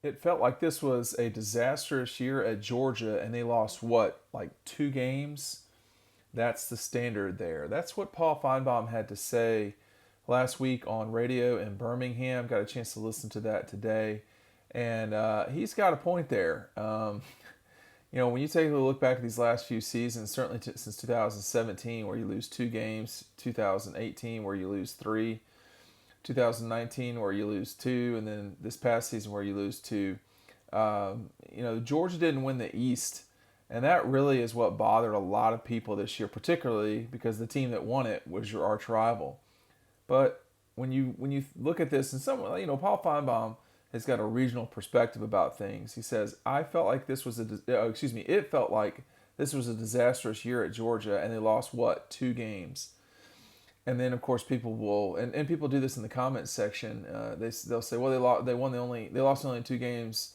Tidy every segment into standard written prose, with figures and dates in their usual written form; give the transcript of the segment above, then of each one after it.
It felt like this was a disastrous year at Georgia, and they lost what, like 2 games? That's the standard there. That's what Paul Finebaum had to say last week on radio in Birmingham. Got a chance to listen to that today, and he's got a point there. When you take a look back at these last few seasons, certainly since 2017, where you lose 2 games, 2018, where you lose three, 2019, where you lose two, and then this past season, where you lose two. Georgia didn't win the East, and that really is what bothered a lot of people this year, particularly because the team that won it was your arch rival. But when you look at this, and Paul Feinbaum has got a regional perspective about things. He says, "I felt like this was it felt like this was a disastrous year at Georgia, and they lost what 2 games." And then of course people will and people do this in the comments section. They'll say, "Well, they lost only 2 games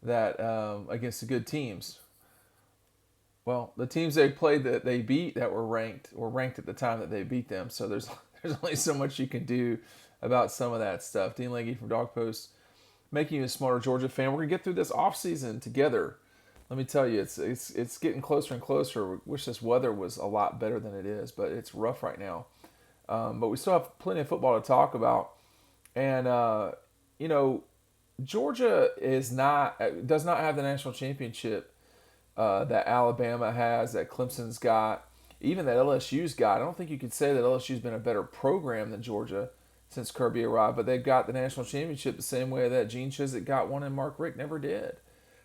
that against the good teams." Well, the teams they played that they beat that were ranked at the time that they beat them. So there's there's only so much you can do about some of that stuff. Dean Legge from Dog Post, making you a smarter Georgia fan. We're gonna get through this off season together. Let me tell you, it's getting closer and closer. We wish this weather was a lot better than it is, but it's rough right now. But we still have plenty of football to talk about, and you know, Georgia does not have the national championship that Alabama has, that Clemson's got, even that LSU's got. I don't think you could say that LSU's been a better program than Georgia since Kirby arrived, but they've got the national championship the same way that Gene Chizik got one and Mark Richt never did.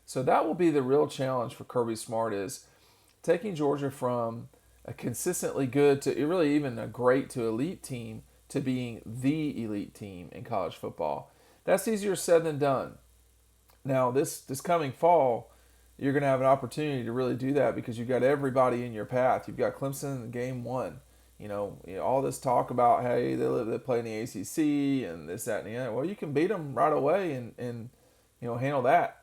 So that will be the real challenge for Kirby Smart, is taking Georgia from a consistently good to really even a great to elite team to being the elite team in college football. That's easier said than done. Now, this coming fall, you're going to have an opportunity to really do that because you've got everybody in your path. You've got Clemson in game one. All this talk about, hey, they play in the ACC and this, that, and the other. Well, you can beat them right away and handle that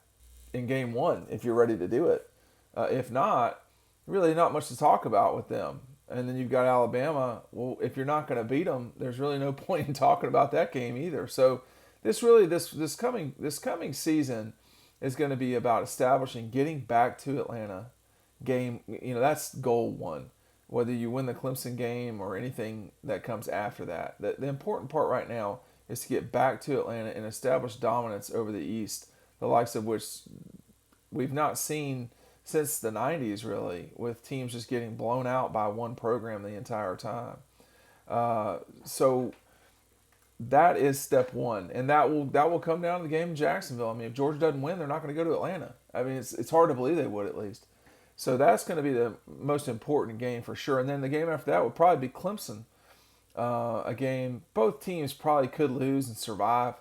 in game one if you're ready to do it. If not, really not much to talk about with them. And then you've got Alabama. Well, if you're not going to beat them, there's really no point in talking about that game either. So this coming season is going to be about establishing, getting back to Atlanta. That's goal one. Whether you win the Clemson game or anything that comes after that, the important part right now is to get back to Atlanta and establish dominance over the East, the likes of which we've not seen since the 90s, really, with teams just getting blown out by one program the entire time. So that is step one, and that will come down to the game in Jacksonville. I mean, if Georgia doesn't win, they're not going to go to Atlanta. I mean, it's hard to believe they would, at least. So that's going to be the most important game for sure. And then the game after that would probably be Clemson, a game both teams probably could lose and survive.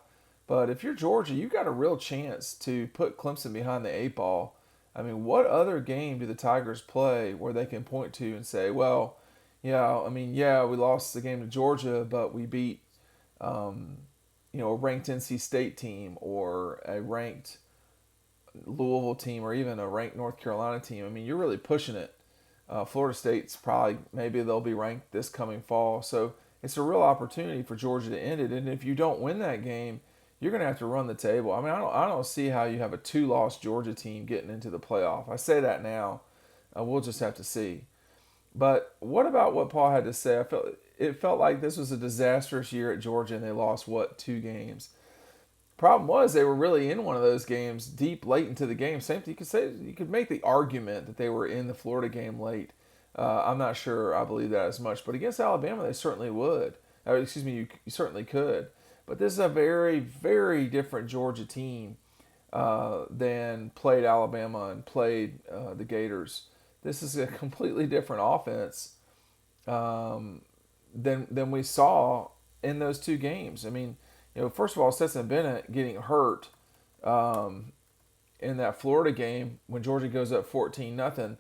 But if you're Georgia, you've got a real chance to put Clemson behind the 8 ball. I mean, what other game do the Tigers play where they can point to and say, well, yeah, we lost the game to Georgia, but we beat, a ranked NC State team or a ranked Louisville team or even a ranked North Carolina team. I mean, you're really pushing it. Florida State's maybe they'll be ranked this coming fall. So it's a real opportunity for Georgia to end it. And if you don't win that game, you're going to have to run the table. I mean, I don't see how you have a 2-loss Georgia team getting into the playoff. I say that now. We'll just have to see. But what about what Paul had to say? It felt like this was a disastrous year at Georgia, and they lost 2 games. Problem was they were really in one of those games deep late into the game. Same thing, you could make the argument that they were in the Florida game late. I'm not sure I believe that as much, but against Alabama they certainly would. You certainly could. But this is a very, very different Georgia team than played Alabama and played the Gators. This is a completely different offense than we saw in those 2 games. I mean, first of all, Stetson Bennett getting hurt in that Florida game when Georgia goes up 14-0,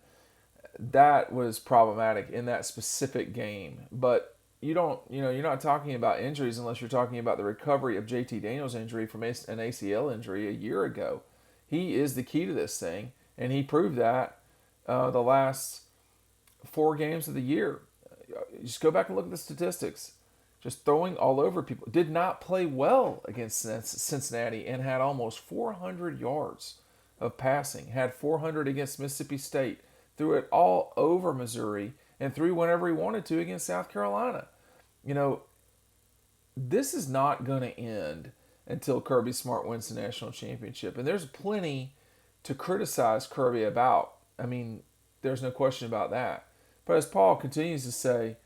that was problematic in that specific game. But you're not talking about injuries unless you're talking about the recovery of JT Daniels' injury from an ACL injury a year ago. He is the key to this thing, and he proved that the last 4 games of the year. Just go back and look at the statistics. just throwing all over people. Did not play well against Cincinnati and had almost 400 yards of passing. Had 400 against Mississippi State. Threw it all over Missouri and threw whenever he wanted to against South Carolina. You know, this is not going to end until Kirby Smart wins the national championship. And there's plenty to criticize Kirby about. I mean, there's no question about that. But as Paul continues to say,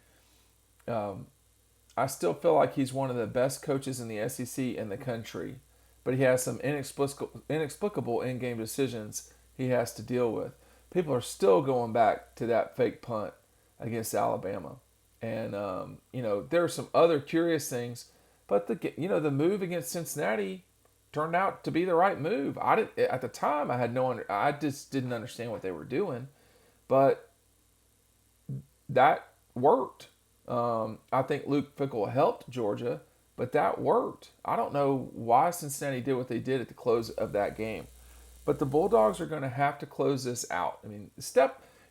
I still feel like he's one of the best coaches in the SEC in the country. But he has some inexplicable in-game decisions he has to deal with. People are still going back to that fake punt against Alabama. And, there are some other curious things. But, the move against Cincinnati turned out to be the right move. At the time, I just didn't understand what they were doing. But that worked. I think Luke Fickell helped Georgia, but that worked. I don't know why Cincinnati did what they did at the close of that game. But the Bulldogs are going to have to close this out. I mean,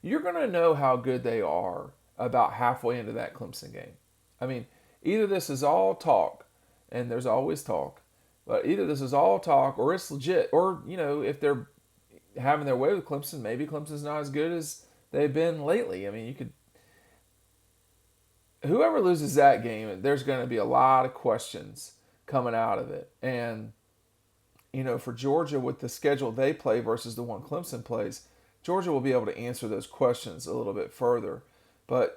you're going to know how good they are about halfway into that Clemson game. I mean, either this is all talk, and there's always talk, but either this is all talk or it's legit. Or, if they're having their way with Clemson, maybe Clemson's not as good as they've been lately. I mean, whoever loses that game, there's going to be a lot of questions coming out of it. And, for Georgia, with the schedule they play versus the one Clemson plays, Georgia will be able to answer those questions a little bit further. But,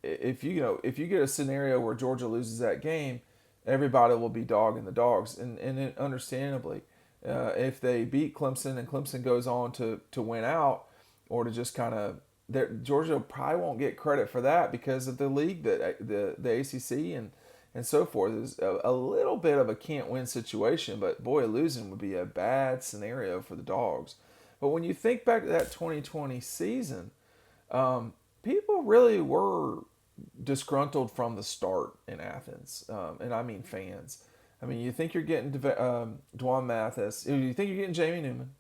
if you get a scenario where Georgia loses that game, everybody will be dogging the Dogs. And understandably, if they beat Clemson and Clemson goes on to win out, or to just kind of, Georgia probably won't get credit for that because of the league, the ACC and so forth. Is a little bit of a can't-win situation, but boy, losing would be a bad scenario for the Dogs. But when you think back to that 2020 season, people really were disgruntled from the start in Athens, and I mean fans. I mean, you think you're getting Dwan Mathis, you think you're getting Jamie Newman,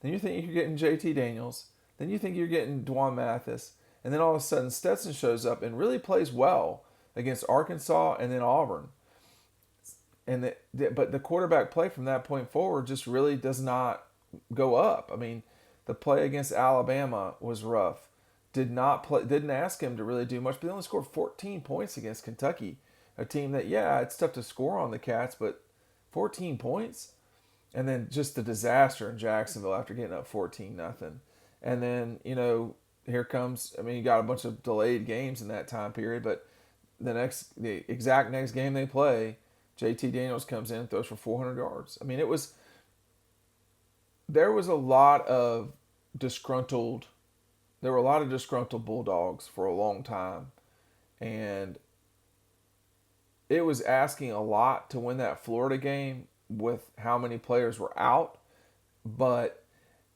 then you think you're getting JT Daniels, then you think you're getting Dwan Mathis, and then all of a sudden Stetson shows up and really plays well against Arkansas and then Auburn. But the quarterback play from that point forward just really does not go up. I mean, the play against Alabama was rough. Didn't ask him to really do much, but they only scored 14 points against Kentucky, a team that, it's tough to score on the Cats, but 14 points? And then just the disaster in Jacksonville after getting up 14-0. And then, here comes, you got a bunch of delayed games in that time period, but the exact next game they play, JT Daniels comes in and throws for 400 yards. I mean, there were a lot of disgruntled Bulldogs for a long time. And it was asking a lot to win that Florida game with how many players were out, but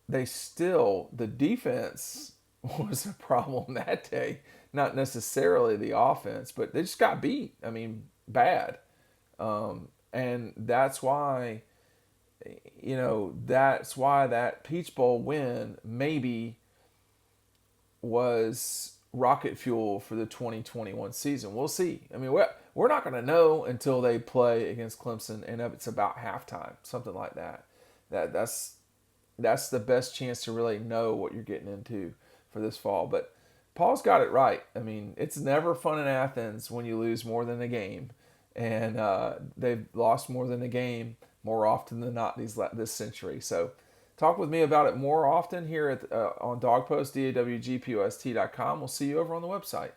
the defense was a problem that day. Not necessarily the offense, but they just got beat. I mean, bad. And that's why that Peach Bowl win maybe was rocket fuel for the 2021 season. We'll see. I mean, we're not going to know until they play against Clemson, and it's about halftime, something like that. That's the best chance to really know what you're getting into for this fall. But Paul's got it right. I mean, it's never fun in Athens when you lose more than a game. And they've lost more than a game more often than not this century. So talk with me about it more often here on Dogpost, DAWGPOST.com. We'll see you over on the website.